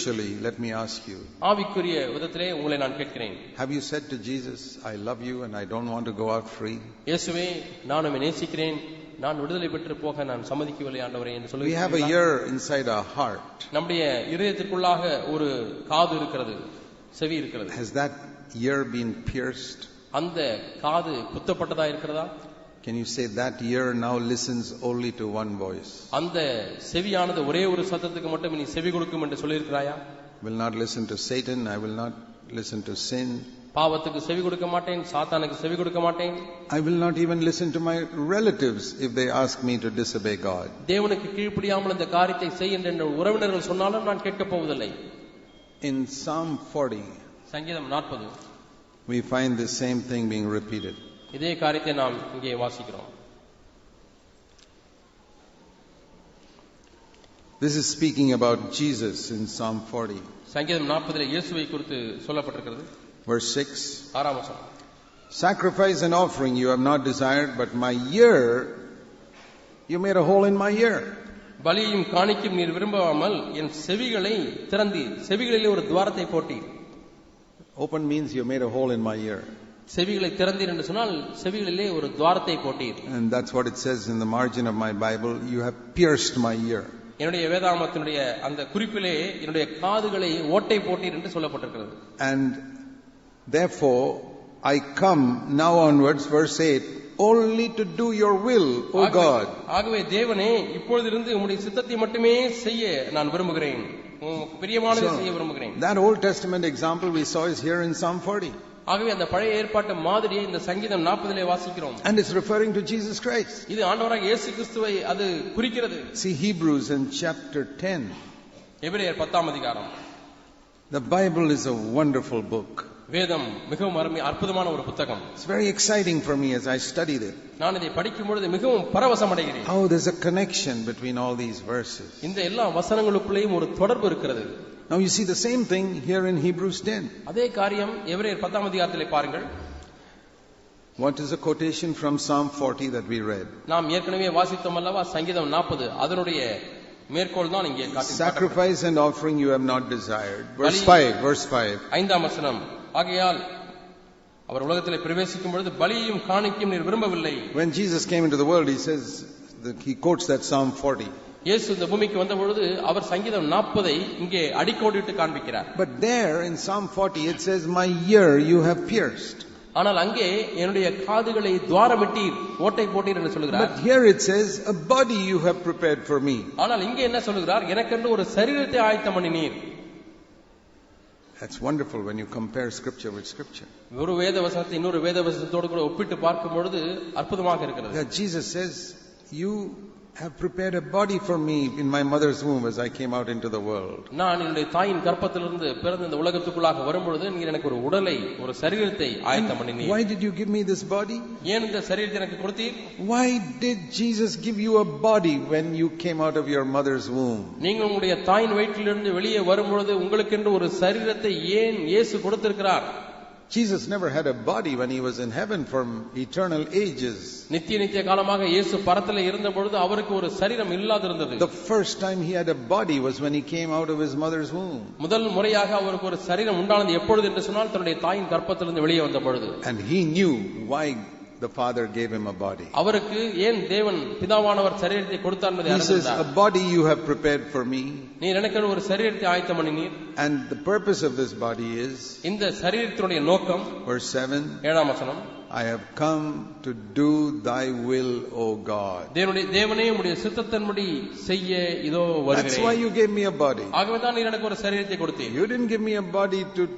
spiritually, let me ask you. ஆவிக்குரிய விதத்திலே உங்களை நான் கேட்கிறேன். Have you said to Jesus, I love you and I don't want to go out free? இயேசுவே நான் உம்மை நேசிக்கிறேன், நான் விடுதலை பெற்று போக நான் சம்மதிக்கவில்லை ஆண்டவரே என்று சொல்லுவீர்களா? We have a ear inside our heart. நம்முடைய இதயத்திற்குள்ளாக ஒரு காது இருக்கிறது, செவி இருக்கிறது. Has that ear been pierced? அந்த காது குத்தப்பட்டதா இருக்கிறதா? Can you say that ear now listens only to one voice? அந்த செவியானது ஒரே ஒரு சத்தத்துக்கு மட்டும் நீ செவி கொடுக்கும் என்று சொல்லி இருக்கிறாயா? Will not listen to Satan, I will not listen to sin. பாவத்துக்கு செவி கொடுக்க மாட்டேன், சாத்தானுக்கு செவி கொடுக்க மாட்டேன். I will not even listen to my relatives if they ask me to disobey God. தேவனுக்கு கீழ்ப்படியாமல் இந்த காரியத்தை செய் என்று உறவினர்கள் சொன்னாலும் நான் கேட்கப் போவதில்லை. In Psalm 40, சங்கீதம் 40, we find the same thing being repeated. இதே காரியத்தை நாம் இங்கே வாசிக்கிறோம். This is speaking about Jesus in Psalm 40. சங்கீதம் 40 இயேசுவை குறித்து சொல்லப்பட்டிருக்கிறது. Verse 6. 6ஆம் வசனம். Sacrifice and offering you have not desired, but my ear, you made a hole in my ear. பலியையும் காணிக்கையும் நீர் விரும்பாமல் என் செவிகளை திறந்தீர், செவிகளிலே ஒரு துவாரத்தை போட்டீர். Open means you made a hole in my ear. செவிகளை திறந்தீர் என்று சொன்னால் செவிகளிலே ஒரு துவாரத்தை போட்டீர். And that's what it says in the margin of my Bible, you have pierced my ear. என்னுடைய வேதாகமத்தினுடைய அந்த குறிப்பிலே என்னுடைய காதுகளை ஓட்டை போட்டீர் என்று சொல்லப்பட்டிருக்கிறது. And therefore I come now onwards, verse 8, only to do your will, O God. ஆகவே தேவனே இப்பொழுதிருந்து உம்முடைய சித்தத்தை மட்டுமே செய்ய நான் விரும்புகிறேன், உமக்கு பிரியமானதை செய்ய விரும்புகிறேன். That Old Testament example we saw is here in Psalm 40. ஆகவே அந்த பழைய ஏற்பாட்டு மாதிரியை இந்த சங்கீதம் 40 வாசிக்கிறோம். And it's referring to Jesus Christ. இது ஆண்டவராகிய இயேசு கிறிஸ்துவை அது குறிக்கிறது. See Hebrews in chapter 10. எபிரேயர் 10ஆம் அதிகாரம். The Bible is a wonderful book. வேதம் மிகவும் அற்புதமான ஒரு புத்தகம். It's very exciting for me as I studied it. நான் இதை படிக்கும் பொழுது மிகவும் பரவசம் அடைகிறேன். Oh, there's a connection between all these verses. இந்த எல்லா வசனங்களுக்குள்ளேயும் ஒரு தொடர்பு இருக்கிறது. Now you see the same thing here in Hebrews 10. அதே காரியம் எபிரேயர் 10ஆம் அதிகாரத்திலே பாருங்கள். What is a quotation from Psalm 40 that we read? நாம் ஏற்கனவே வாசித்தோம் அல்லவா சங்கீதம் 40, அதனுடைய மேற்கோள் தான் இங்கே காட்டப்பட்டிருக்கிறது. Sacrifice and offering you have not desired. Verse 5. 5ஆம் வசனம். ஆகையால் அவர் உலகத்திலே பிரவேசிக்கும் பொழுது பலியையும் காணிக்கையும் நீர் விரும்பவில்லை. When Jesus came into the world, he says, he quotes that Psalm 40. இயேசு இந்த பூமிக்கு வந்த பொழுது அவர் சங்கீதம் 40 இங்கே அடிக்கோடிட்டு காண்பிக்கிறார். But there in Psalm 40 it says, my ear you have pierced. ஆனால் அங்கே என்னுடைய காதுகளை துவாரமிட்டீர், ஓட்டை போட்டீர் என்று சொல்கிறார். But here it says, a body you have prepared for me. ஆனால் இங்கே என்ன சொல்கிறார்? எனக்கென்று ஒரு சரீரத்தை ஆயத்தம் பண்ணினீர். That's wonderful when you compare scripture with scripture. ஒரு வேத வசனத்தை இன்னொரு வேத வசனத்தோடு கூட ஒப்பிட்டு பார்க்கும் பொழுது அற்புதமாக இருக்கிறது. That Jesus says, you have prepared a body for me in my mother's womb as I came out into the world. நான் என்னுடைய தாயின் கர்ப்பத்திலிருந்து பிறந்து இந்த உலகத்துக்குள்ளாக வரும்பொழுது நீர் எனக்கு ஒரு உடலை, ஒரு சரீரத்தை ஆயத்தம் பண்ணினீர். Why did you give me this body? ஏன் இந்த சரீரத்தை எனக்கு கொடுத்தீர்? Why did Jesus give you a body when you came out of your mother's womb? நீங்கள் உங்களுடைய தாயின் வயிற்றிலிருந்து வெளியே வரும்பொழுது உங்களுக்கென்று ஒரு சரீரத்தை ஏன் இயேசு கொடுத்திருக்கிறார்? Jesus never had a body when he was in heaven from eternal ages. நித்திய காலமாக இயேசு பரத்திலே இருந்த பொழுது அவருக்கு ஒரு சரீரம் இல்லாதிருந்தது. The first time he had a body was when he came out of his mother's womb. முதல் முறையாக அவருக்கு ஒரு சரீரம் உண்டானது எப்பொழுது என்று சொன்னால் தன்னுடைய தாயின் கர்ப்பத்திலிருந்து வெளியே வந்த பொழுது. And he knew why the Father gave him a body. அவருக்கு ஏன் தேவன் பிதாவானவர் சரீரத்தை கொடுத்தார் என்பதை அறிந்தார். He says, a body you have prepared for me. நீர் எனக்கு ஒரு சரீரத்தை ஆயத்தம் பண்ணினீர். And the purpose of this body is, இந்த சரீரத்தினுடைய நோக்கம், verse 7, 7ஆம் வசனம், I have come to do thy will, O God. தேவனே உம்முடைய சித்தத்தின்படி செய்ய இதோ வருகிறேன். That's why you gave me a body. ஆகவே தான் நீர் எனக்கு ஒரு சரீரத்தை கொடுத்தீர். You didn't give me a body to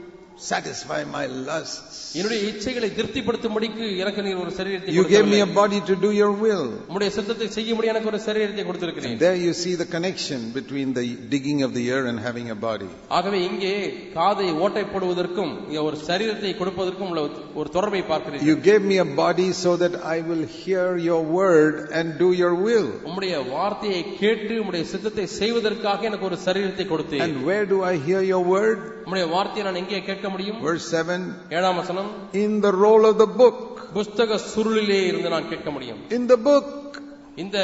satisfy my lusts. என்னுடைய இச்சைகளை திருப்திப்படுத்தும்படிக்கு எனக்கு நீர் ஒரு சரீரத்தை கொடுத்தீர். You gave me a body to do your will. உம்முடைய சித்தத்தை செய்யும்படி எனக்கு ஒரு சரீரத்தை கொடுத்திருக்கிறீர். There you see the connection between the digging of the ear and having a body. ஆகவே இங்கே காதை ஓட்டை போடுவதற்கும் ஒரு சரீரத்தை கொடுப்பதற்கும் உள்ள ஒரு தொடர்பை பார்க்கிறீர்கள். You gave me a body so that I will hear your word and do your will. உம்முடைய வார்த்தையை கேட்டு உம்முடைய சித்தத்தை செய்வதற்காக எனக்கு ஒரு சரீரத்தை கொடுத்தீர். And where do I hear your word? உம்முடைய வார்த்தையை நான் எங்கே கேட்க முடியும்? Verse 7, 7ஆம் வசனம், in the roll of the book. புத்தக சுருளிலே இருந்து நான் கேட்க முடியும். In the book. இந்த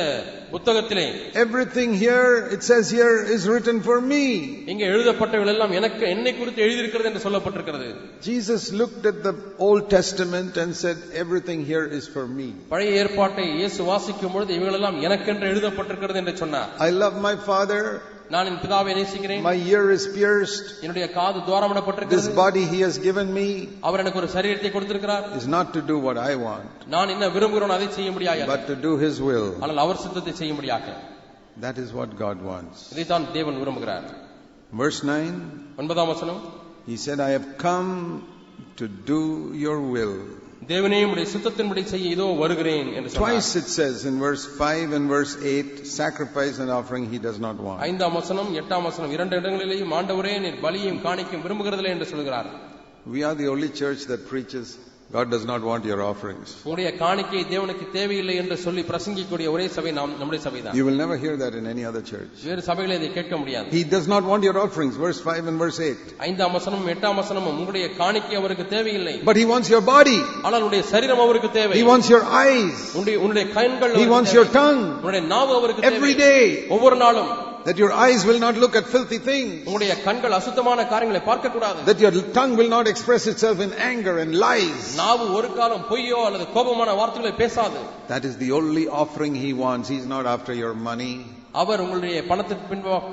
புத்தகத்திலே everything here, it says here, is written for me. இங்கே எழுதப்பட்டவைகள் எல்லாம் எனக்கு என்னை குறித்து எழுதியிருக்கிறது என்று சொல்லப்பட்டிருக்கிறது. Jesus looked at the Old Testament and said, everything here is for me. பழைய ஏற்பாட்டை இயேசு வாசிக்கும் பொழுது இவைகள் எல்லாம் எனக்கென்று எழுதப்பட்டிருக்கிறது என்று சொன்னார். I love my Father. நான் என் பிதாவை நேசிக்கிறேன். My ear is pierced. என்னுடைய காது துவாரமிடப்பட்டிருக்கிறது. This body he has given me. அவர் எனக்கு ஒரு சரீரத்தை கொடுத்திருக்கிறார். Is not to do what I want. நான் என்ன விரும்புகிறேனோ அதை செய்ய முடியாது. But to do his will. ஆனால் அவர் சித்தத்தை செய்ய முடியாது. That is what God wants. இதைத்தான் தேவன் விரும்புகிறார். Verse 9. 9ஆம் வசனம். He said, I have come to do your will. தேவனே உம்முடைய சித்தத்தின்படி செய்ய இதோ வருகிறேன் என்று சொன்னார். Twice it says in verse 5 and verse 8, sacrifice and offering he does not want. 5ஆம் வசனம் 8ஆம் வசனம் இரண்டு இடங்களிலேயும் ஆண்டவரே நீர் பலியையும் காணிக்கையும் விரும்புகிறதில்லை என்று சொல்கிறார். We are the only church that preaches God does not want your offerings. உங்களுடைய காணிக்கை தேவனுக்கு தேவையில்லை என்று சொல்லி பிரசங்கிக்கக்கூடிய ஒரே சபை நம்முடைய சபைதான். You will never hear that in any other church. வேறு சபைகளில் இதை கேட்க முடியாது. He does not want your offerings, verse 5 and verse 8. 5ஆம் வசனம் 8ஆம் வசனம் உங்களுடைய காணிக்கை அவருக்கு தேவையில்லை. But he wants your body. ஆனால் உங்களுடைய சரீரம் அவருக்கு தேவை. He wants your eyes. உங்களுடைய கண்கள். He wants your tongue. உங்களுடைய நாவு அவருக்கு தேவை. Every day. ஒவ்வொரு நாளும். That your eyes will not look at filthy things. உங்களுடைய கண்கள் அசுத்தமான காரியங்களை பார்க்க கூடாது. That your tongue will not express itself in anger and lies. நாவு ஒரு காலம் பொய்யோ அல்லது கோபமான வார்த்தைகளை பேசாது. That is the only offering he wants. He is not after your money. அவர் உங்களுடைய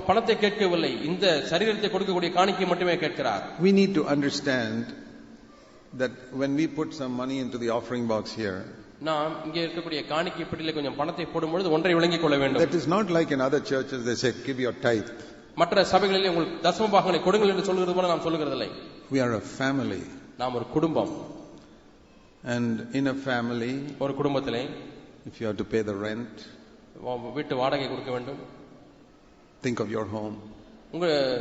பணத்தை கேட்கவில்லை. இந்த சரீரத்தை கொடுக்கக்கூடிய காணிக்கை மட்டுமே கேட்கிறார். We need to understand that when we put some money into the offering box here, நாம் இங்கே இருக்கக்கூடிய காணிக்கை பெட்டியிலே கொஞ்சம் பணத்தை போடும்பொழுது ஒன்றை விளங்கிக் கொள்ள வேண்டும். That is not like in other churches they say give your tithe. மற்ற சபைகளிலே உங்கள் தசம பாகங்களை கொடுங்கள் என்று சொல்கிறது போல நாம் சொல்கிறதில்லை. We are a family. நாம் ஒரு குடும்பம். And in a family, ஒரு குடும்பத்திலே if you have to pay the rent, வீட்டு வாடகை கொடுக்க வேண்டும். think of your home.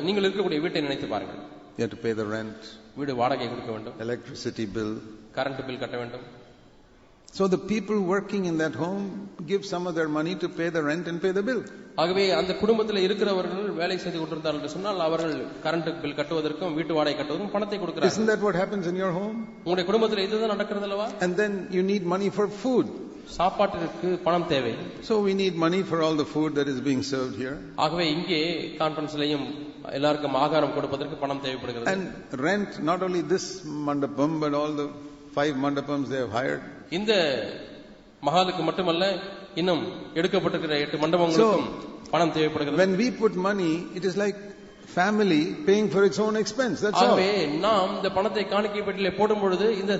நீங்கள் இருக்கக்கூடிய வீட்டை நினைத்து பாருங்கள். You have to pay the rent. வீடு வாடகை கொடுக்க வேண்டும். Electricity bill. கரண்ட் பில் கட்ட வேண்டும். So the people working in that home give some of their money to pay the rent and pay the bill. ஆகவே அந்த குடும்பத்தில் இருக்கிறவர்கள் வேலை செய்து கொண்டிருந்தார்கள் என்று சொன்னால் அவர்கள் கரண்ட் பில் கட்டுவதற்கும் வீட்டு வாடகை கட்டுவதற்கும் பணத்தை கொடுக்கிறார்கள். Isn't that what happens in your home? உங்களுடைய குடும்பத்தில் இதுதான் நடக்கிறது அல்லவா? And then you need money for food. சாப்பாட்டிற்கு பணம் தேவை. So we need money for all the food that is being served here. ஆகவே இங்கே கான்ஃபரன்ஸ்லயும் எல்லாருக்கும் ஆகாரம் கொடுப்பதற்கு பணம் தேவைப்படுகிறது. And rent, not only this mandapam but all the 5 mandapams they have hired. இந்த மஹாலுக்கு மட்டுமல்ல இன்னும் எடுக்கப்பட்டிருக்கிற 8 மண்டபங்களுக்கும் பணம் தேவைப்படுகிறது. When we put money, it is like family paying for its own expense. That's all. ஆகவே நாம் இந்த பணத்தை காணிக்கை பெட்டியிலே போடும் பொழுது இந்த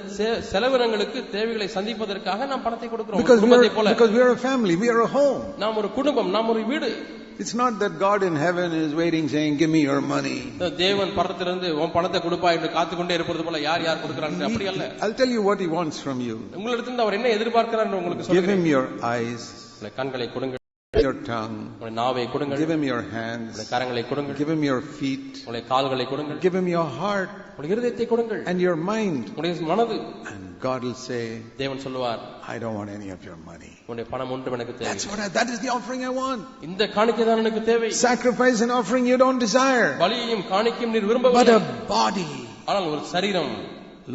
செலவினங்களுக்கு தேவைகளை சந்திப்பதற்காக நாம் பணத்தை கொடுக்கிறோம். Because we are a family, we are a home. நாம் ஒரு குடும்பம், நாம் ஒரு வீடு. It's not that God in heaven is waiting saying give me your money. தேவன் பரத்திலிருந்து உன் பணத்தை கொடுப்பா என்று காத்துக்கொண்டே இருப்பது போல யார் கொடுக்கறாங்க அப்படி அல்ல. I'll tell you what he wants from you. உங்களிடத்திலிருந்து அவர் என்ன எதிர்பார்க்கிறார் என்று உங்களுக்கு சொல்றேன். Give him your eyes. கண்களை கொடுங்கள். Your tongue. நாவை கொடுங்கள். Give him your hands. கரங்களை கொடுங்கள். Give him your feet. உங்களுடைய கால்களை கொடுங்கள். Give him your heart. உங்களுடைய இதயத்தை கொடுங்கள். And your mind. உங்களுடைய மனது. And God will say, தேவன் சொல்வார், I don't want any of your money. உங்களுடைய பணம் ஒன்றும் எனக்கு தேவையில்லை. That is the offering I want. இந்த காணிக்கை தான் எனக்கு தேவை. Sacrifice and offering you don't desire. பலியையும் காணிக்கையும் நீர் விரும்பவில்லை. But a body. ஆனால் ஒரு சரீரம்.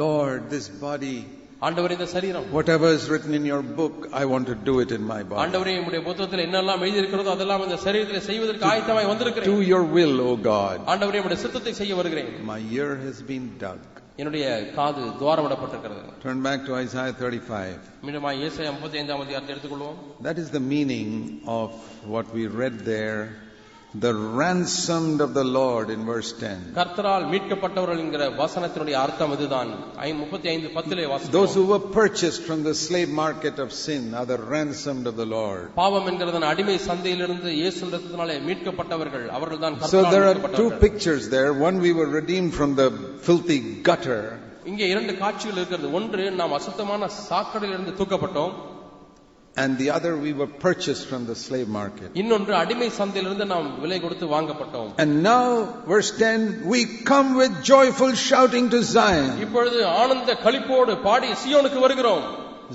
Lord, this body. ஆண்டவரே இந்த சரீரம். Whatever is written in your book, I want to do it in my body. ஆண்டவரே உம்முடைய புத்தகத்தில் என்னெல்லாம் எழுதி இருக்கிறதோ அதெல்லாம் இந்த சரீரத்திலே செய்வதற்கு ஆயத்தமாய் வந்திருக்கிறேன். Do your will, O God. ஆண்டவரே உம்முடைய சித்தத்தை செய்ய வருகிறேன். My ear has been dug. என்னுடைய காது துவாரமிடப்பட்டிருக்கிறது. Turn back to Isaiah 35. மீண்டும் ஏசாயா 35ஆம் அதிகாரத்தை எடுத்துக்கொள்வோம். That is the meaning of what we read there. The ransomed of the Lord in verse 10. கர்த்தரால் மீட்கப்பட்டவர்கள் என்கிற வசனத்தினுடைய அர்த்தம் இதுதான். 35:10 வாசிக்கிறோம். Those who were purchased from the slave market of sin are the ransomed of the Lord. பாவம் என்கிறதன் அடிமை சந்தையிலிருந்து இயேசு இரத்தத்தினாலே மீட்கப்பட்டவர்கள் அவர்கள்தான் So கர்த்தரால் there are மீட்கப்பட்டவர்கள். 2 pictures there. One, we were redeemed from the filthy gutter. இங்கே 2 காட்சிகள் இருக்கிறது. ஒன்று நாம் அசுத்தமான சாக்கடையிலிருந்து தூக்கப்பட்டோம். And the other, we were purchased from the slave market. இன்னொன்று அடிமை சந்தையிலிருந்து நாம் விலை கொடுத்து வாங்கப்பட்டோம். And now, verse 10, we come with joyful shouting to Zion. இப்பொழுது ஆனந்த களிப்போடு பாடி சியோனுக்கு வருகிறோம்.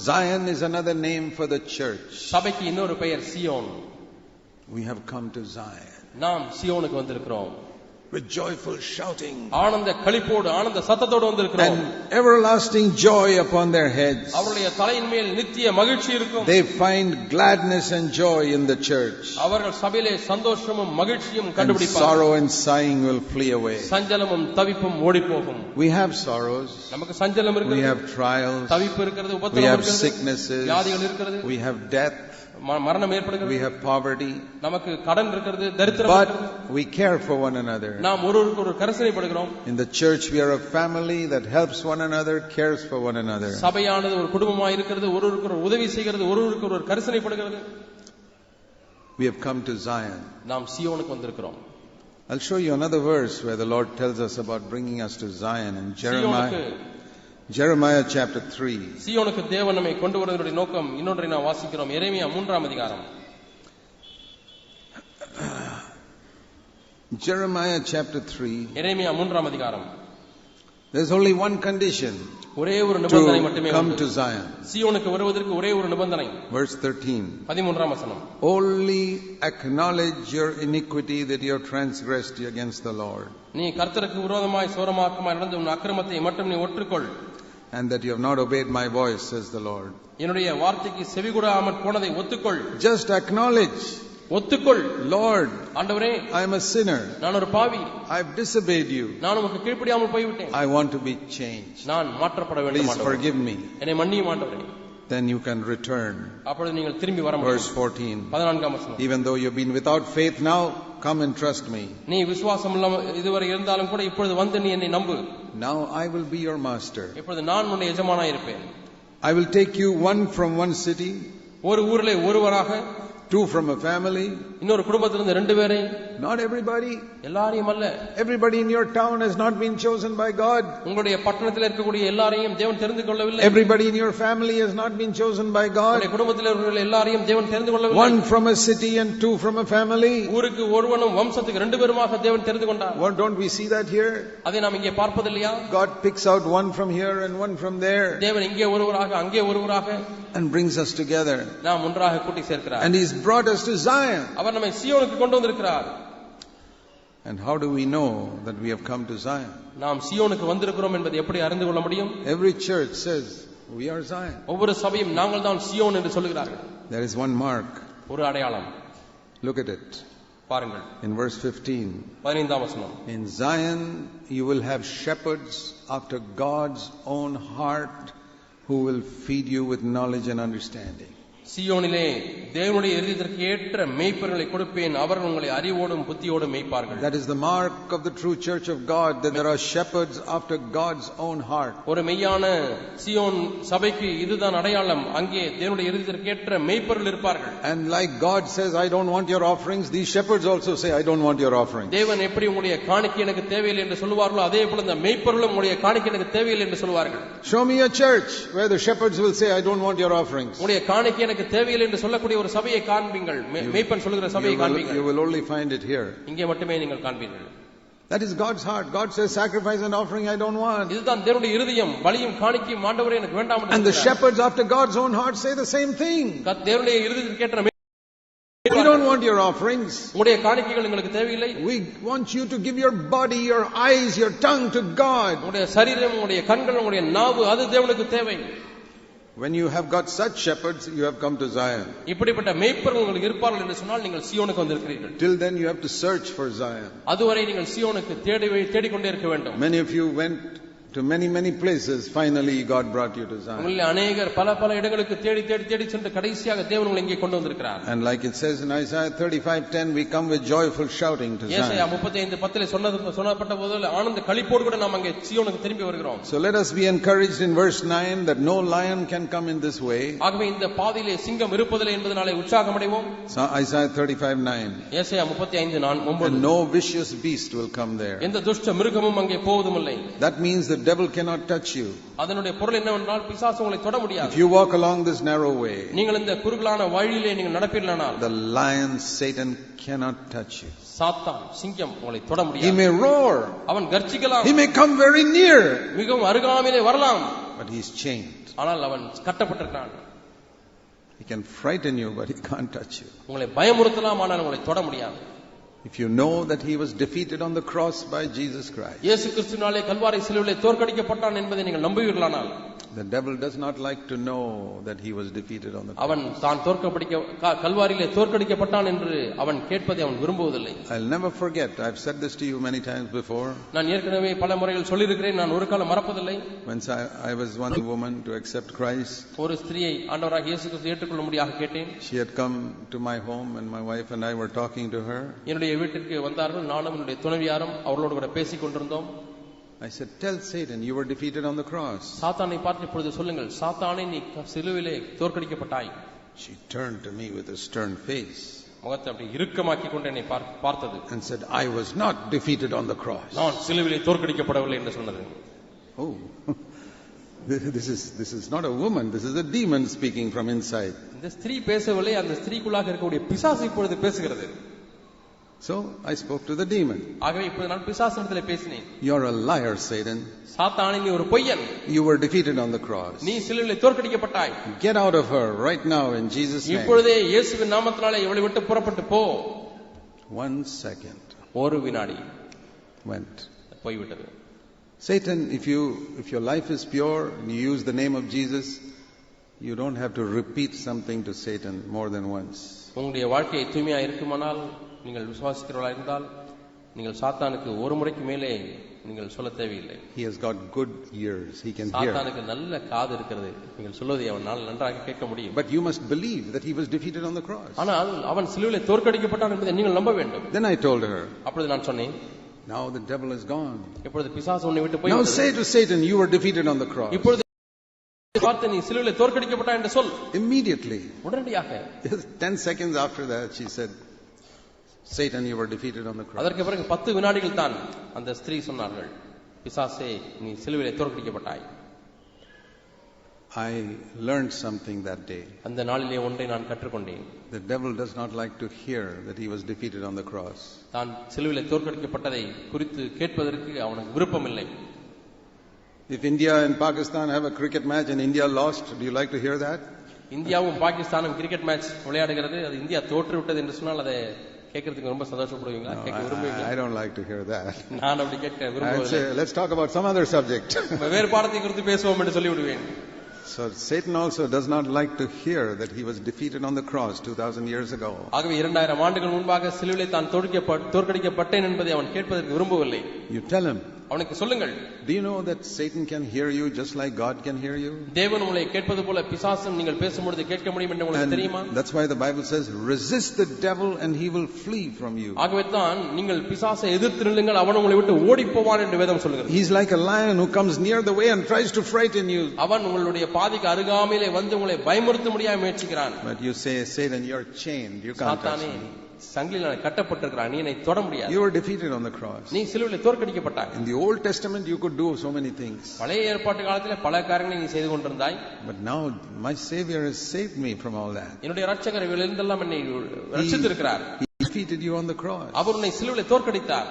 Zion is another name for the church. சபைக்கு இன்னொரு பெயர் Zion. We have come to Zion. நாம் சியோனுக்கு வந்திருக்கிறோம். with joyful shouting ஆனந்த களிப்போடு ஆனந்த சத்தத்தோடு வந்திருக்கிறோம். and everlasting joy upon their heads. அவருடைய தலையின் மேல் நித்திய மகிழ்ச்சி இருக்கும். They find gladness and joy in the church. அவர்கள் சபையிலே சந்தோஷமும் மகிழ்ச்சியும் And கண்டுபிடிப்பார்கள். sorrow and sighing will flee away. சஞ்சலமும் தவிப்பும் ஓடிப்போகும். We have sorrows. நமக்கு சஞ்சலம் We இருக்கிறது, have trials. தவிப்பு இருக்கிறது, We உபத்திரவம் have இருக்கிறது, sicknesses. வியாதிகள் இருக்கிறது, We have death. மரணம் We ஏற்படுகிறது, have poverty. நமக்கு கடன் இருக்கிறது, தரித்திரம் But இருக்கிறது. we care for one another. நாம் ஒருவருக்கு ஒரு கரிசனைப்படுகிறோம். In the church we are a family that helps one another, cares for one another. சபையானது ஒரு குடும்பமாய் இருக்கிறது, ஒருவருக்கு ஒரு உதவி செய்கிறது, ஒருவருக்கு ஒரு கரிசனைப்படுகிறது. We have come to Zion. நாம் சீயோனுக்கு வந்திருக்கிறோம். I'll show you another verse where the Lord tells us about bringing us to Zion in Jeremiah chapter 3. சீயோனுக்கு தேவன் நம்மை கொண்டு வருவதனுடைய நோக்கம் இன்னொன்றை நாம் வாசிக்கிறோம். எரேமியா 3ஆம் அதிகாரம். Jeremiah chapter 3. எரேமியா 3ஆம் அதிகாரம். There's only one condition ஒரே ஒரு நிபந்தனை மட்டுமே to come உண்டு. to Zion. சீயோனுக்கு வருவதற்கு ஒரே ஒரு நிபந்தனை. Verse 13. 13ஆம் வசனம். Only acknowledge your iniquity that you have transgressed against the Lord, நீ கர்த்தருக்கு விரோதமாய் சோரமாக்கமாய் நடந்த உன் அக்கிரமத்தை மட்டும் நீ ஒற்றுக்கொள். and that you have not obeyed my voice, says the Lord. என்னுடைய வார்த்தைக்கு செவிகொடாமல் போனதை ஒத்துக்கொள். Just acknowledge, ஒத்துக்கொள். Lord, ஆண்டவரே, I am a sinner. நான் ஒரு பாவி. I have disobeyed you. நான் உமக்கு கீழ்ப்படியாமல் போய்விட்டேன். I want to be changed. நான் மாற்றப்பட வேண்டும் Please ஆண்டவரே. forgive me. என்னை மன்னியும் ஆண்டவரே. Then you can return. அப்பொழுது நீங்கள் திரும்பி வர Verse முடியும். 14. 14ஆம் வசனம். Even though you've been without faith now, come and trust me. நீ விசுவாசம் இல்லாமல் இதுவரை இருந்தாலும் கூட இப்பொழுது வந்து நீ என்னை நம்பு. Now I will be your master. இப்பொழுது நான் உன்னுடைய எஜமானாய் இருப்பேன். I will take you one from one city, ஒரு ஊரிலே ஒருவராக, two from a family. இன்னொரு குடும்பத்திலிருந்து 2 பேரை. Not everybody. எல்லாரையும் அல்ல. Everybody in your town has not been chosen by God. உங்களுடைய பட்டணத்தில் இருக்கக்கூடிய எல்லாரையும் தேவன் தெரிந்து கொள்ளவில்லை. Everybody in your family has not been chosen by God. உங்களுடைய குடும்பத்தில் இருக்கிற எல்லாரையும் தேவன் தெரிந்து கொள்ளவில்லை. One from a city and two from a family. ஊருக்கு ஒருவனும் வம்சத்துக்கு 2 பேருமாக தேவன் தெரிந்து கொண்டார். What, don't we see that here? அதை நாம் இங்கே பார்ப்பதில்லையா? God picks out one from here and one from there தேவன் இங்கே ஒருவராக அங்கே ஒருவராக and brings us together. நாம் ஒன்றாக கூட்டி சேர்க்கிறார். And He's brought us to Zion. அவர் நம்மை சீயோனுக்கு கொண்டு வந்திருக்கிறார். And how do we know that we have come to Zion? நாம் சீயோனுக்கு வந்திருக்கிறோம் என்பதை எப்படி அறிந்து கொள்ள முடியும்? Every church says we are Zion. ஒவ்வொரு சபையும் நாங்கள் தான் சீயோன் என்று சொல்கிறார்கள். There is one mark. ஒரு அடையாளம். Look at it. பாருங்கள். In verse 15. 15ஆம் வசனம். In Zion you will have shepherds after God's own heart who will feed you with knowledge and understanding. சீயோனிலே தேவனுடைய இருதயத்திற்கு ஏற்ற மேய்ப்பர்களை கொடுப்பேன், அவர்கள் உங்களை அறிவோடும் புத்தியோடும் மேய்ப்பார்கள். That is the mark of the true church of God, that there are shepherds after God's own heart. ஒரு மெய்யான சீயோன் சபைக்கு இதுதான் அடையாளம். அங்கே தேவனுடைய இருதயத்திற்கு ஏற்ற மேய்ப்பர்கள் இருப்பார்கள். And like God says, I don't want your offerings, these shepherds also say, I don't want your offerings. தேவன் எப்படி உங்களுடைய காணிக்கை எனக்கு தேவையில்லை என்று சொல்வார்களோ, அதே போல இந்த மேய்ப்பர்களும் உங்களுடைய காணிக்கை எனக்கு தேவையில்லை என்று சொல்வார்கள். Show me a church where the shepherds will say, I don't want your offerings. உங்களுடைய காணிக்கை எனக்கு தேவையில்லை என்று சொல்லக்கூடிய ஒரு சபையை காண்பீங்கள். மேய்ப்பன் சொல்கிற சபையை காண்பீங்கள். You will only find it here. இங்கே மட்டுமே நீங்கள் காண்பீர்கள். That is God's heart. God says, sacrifice and offering I don't want. இதுதான் தேவனுடைய இருதயம். பலியும் காணிக்கையும் ஆண்டவரே எனக்கு வேண்டாம் என்று. And the shepherds after God's own heart say the same thing. தேவனுடைய இருதயத்திற்கு ஏற்ற We don't want your offerings. உங்களுடைய காணிக்கைகள் எங்களுக்கு தேவையில்லை. We want you to give your body, your eyes, your tongue to God. உங்களுடைய சரீரம், உங்களுடைய கண்கள், உங்களுடைய நாவு, அது தேவனுக்கு தேவை. When you have got such shepherds, you have come to Zion. இப்படிப்பட்ட மேய்ப்பர்கள் உங்களுக்கு இருப்பார்கள் என்று சொன்னால் நீங்கள் சீயோனுக்கு வந்திருக்கிறீர்கள். Till then you have to search for Zion. அதுவரை நீங்கள் சீயோனுக்கு தேடிக்கொண்டே இருக்க வேண்டும். Many of you went to many places. Finally God brought you to Zion. உங்களில் अनेகர் பல இடங்களுக்கு தேடி சென்று கடைசியாக தேவன் உங்களை இங்கே கொண்டு வந்திருக்கிறார். And like it says in Isaiah 35:10, we come with joyful shouting to Zion. ஏசாயா 35:10 சொல்லப்பட்ட போது ஆனந்த களிப்போடு கூட நாம் அங்கே சீயோனுக்கு திரும்பி வருகிறோம். So let us be encouraged in verse 9 that no lion can come in this way. ஆகவே இந்த பாதையிலே சிங்கம் இருப்பதில்லை என்பதனாலே உற்சாகமடைவோம். So Isaiah 35:9. ஏசாயா 35:9. And no vicious beast will come there. எந்த துஷ்ட மிருகமும் அங்கே போவதுமில்லை. That means the devil cannot touch you. அதனுடைய பொருள் என்னவென்றால் பிசாசு உங்களை தொட முடியாது. If you walk along this narrow way, நீங்கள் இந்த குறுகலான வழியிலே நீங்கள் நடப்பீர்களானால் the lion Satan cannot touch you. சாத்தான் சிங்கம் உங்களை தொட முடியாது. He may roar, அவன் கர்ச்சிக்கலாம், he may come very near, மிகவும் அருகாமையிலே வரலாம், but he is chained. ஆனால் அவன் கட்டப்பட்டிருக்கிறான். He can frighten you, but he can't touch you. உங்களை பயமுறுத்தலாம், ஆனால் உங்களை தொட முடியாது. If you know that he was defeated on the cross by Jesus Christ, இயேசு கிறிஸ்துவினாலே கல்வாரி சிலுவையிலே தோற்கடிக்கப்பட்டான் என்பதை நீங்கள் நம்புவீர்களானால், the devil does not like to know that he was defeated on the cross. அவன் தான் கல்வாரியிலே தோற்கடிக்கப்பட்டான் என்று அவன் கேட்பதை அவன் விரும்புவதில்லை. I'll never forget, I've said this to you many times before. நான் ஏற்கனவே பல முறைகள் சொல்லியிருக்கிறேன், நான் ஒரு காலம் மறப்பதில்லை. Once I was one woman to accept Christ. ஒரு ஸ்திரியை ஆண்டவராகிய இயேசு கிறிஸ்துவை ஏற்றுக்கொள்ளும்படியாக கேட்டேன். She had come to my home and my wife and I were talking to her. என்னுடைய வீட்டிற்கு வந்தார்கள், நானும் என்னுடைய துணைவியாரும் அவர்களோடு கூட பேசிக் கொண்டிருந்தோம். I said, tell Satan you were defeated on the cross. சாத்தானை பார்த்து இப்பொழுது சொல்லுங்கள், சாத்தானே நீ சிலுவையிலே தோற்கடிக்கப்பட்டாய். She turned to me with a stern face. முகத்தை அப்படி இறுக்கமாக்கி கொண்டு என்னை பார்த்தது. And said, I was not defeated on the cross. நான் சிலுவையிலே தோற்கடிக்கப்படவில்லை என்று சொன்னது. Oh, this is not a woman, this is a demon speaking from inside. இந்த ஸ்திரீ பேசவில்லை, அந்த ஸ்திரீக்குள்ளாக இருக்கக்கூடிய பிசாசு இப்பொழுது பேசுகிறது. So I spoke to the demon. ஆகவே இப்பொழுது நான் பிசாசினிடத்திலே பேசினேன். You're a liar, Satan. சாத்தானே நீ ஒரு பொய்யன். You were defeated on the cross. நீ சிலுவையிலே தோற்கடிக்கப்பட்டாய். Get out of her right now in Jesus' name. இப்பொழுதே இயேசுவின் நாமத்தினாலே இவளை விட்டு புறப்பட்டு போ. 1 second. ஒரு வினாடி went. போய்விட்டது. Satan, if your life is pure and you use the name of Jesus, you don't have to repeat something to Satan more than once. உங்களுடைய வாழ்க்கை தூய்மையா இருக்குமானால், நீங்கள் விசுவாசிக்கிறவர்களாக இருந்தால், நீங்கள் சாத்தானுக்கு ஒரு முறைக்கு மேலே நீங்கள் சொல்ல தேவையில்லை. He has got good ears, he can hear. சாத்தானுக்கு நல்ல காது இருக்கிறது, நீங்கள் சொல்வதை அவனால் நன்றாக கேட்க முடியும். But you must believe that he was defeated on the cross. ஆனால் அவன் சிலுவையிலே தோற்கடிக்கப்பட்டான் என்பதை நீங்கள் நம்ப வேண்டும். Then I told her, அப்பொழுது நான் சொன்னேன், now the devil is gone. இப்பொழுது பிசாசு உன்னை விட்டு போய் Now say to Satan, you were defeated on the cross. இப்பொழுது பார்த்து நீ சிலுவையிலே தோற்கடிக்கப்பட்டாய் என்று சொல். Immediately. உடனடியாக. 10 seconds after that she said, Satan, you were defeated on the cross. அதற்கு பிறகு 10 வினாடிகள் தான் அந்த ஸ்திரீ சொன்னார்கள், பிசாசே நீ சிலுவையிலே தோற்கடிக்கப்பட்டாய். I learned something that day. அந்த நாளிலே ஒன்றை நான் கற்றுக்கொண்டேன். The devil does not like to hear that he was defeated on the cross. தான் சிலுவையிலே தோற்கடிக்கப்பட்டதை குறித்து கேட்பதற்கு அவனுக்கு விருப்பமில்லை. If India and Pakistan have a cricket match and India lost, do you like to hear that? இந்தியாவும் பாகிஸ்தானும் cricket match விளையாடுகிறது, அது இந்தியா தோற்று விட்டது என்று சொன்னால் அதை கேட்கறதுக்கு ரொம்ப சந்தோஷப்படுவீங்களா? கேட்க விரும்புவீங்களா? I don't like to hear that. நான் அப்படி கேட்க விரும்பவில்லை. Let's talk about some other subject. வேறு பாடத்தை குறித்து பேசுவோம் என்று சொல்லி விடுவேன். So Satan also does not like to hear that he was defeated on the cross 2000 years ago. ஆகவே 2000 ஆண்டுகள் முன்பாக சிலுவையிலே தான் தோற்கடிக்கப்பட்டேன் என்பதை அவன் கேட்பதற்கு விரும்பவில்லை. You tell him. அவனுக்கு சொல்லுங்கள். Do you know that Satan can hear you just like God can hear you? தேவன் உங்களை கேட்பது போல பிசாசும் நீங்கள் பேசும்பொழுது கேட்க முடியும் என்று உங்களுக்கு தெரியுமா? That's why the Bible says, resist the devil and he will flee from you. ஆகவே தான் நீங்கள் பிசாசை எதிர்த்து நில்லுங்கள், அவன் உங்களை விட்டு ஓடி போவான் என்று வேதம் சொல்கிறது. He's like a lion who comes near the way and tries to frighten you. அவன் உங்களுடைய பாதைக்கு அருகாமையிலே வந்து உங்களை பயமுறுத்தும்படியாக முயற்சிக்கிறான். But you say, Satan, you're chained, you can't touch me. சங்கிலியால் கட்டப்பட்டிருக்கிறான், நீ என்னை தொட முடியாது. You were defeated on the cross. நீ சிலுவையிலே தோற்கடிக்கப்பட்டாய். In the Old Testament you could do so many things. பழைய ஏற்பாட்டு காலத்திலே பல காரியங்களை நீ செய்து கொண்டிருந்தாய். But now my Savior has saved me from all that. என்னுடைய இரட்சகர் இவைகளிலிருந்தெல்லாம் என்னை ரட்சித்திருக்கிறார். He defeated you on the cross. அவர் உன்னை சிலுவையிலே தோற்கடித்தார்.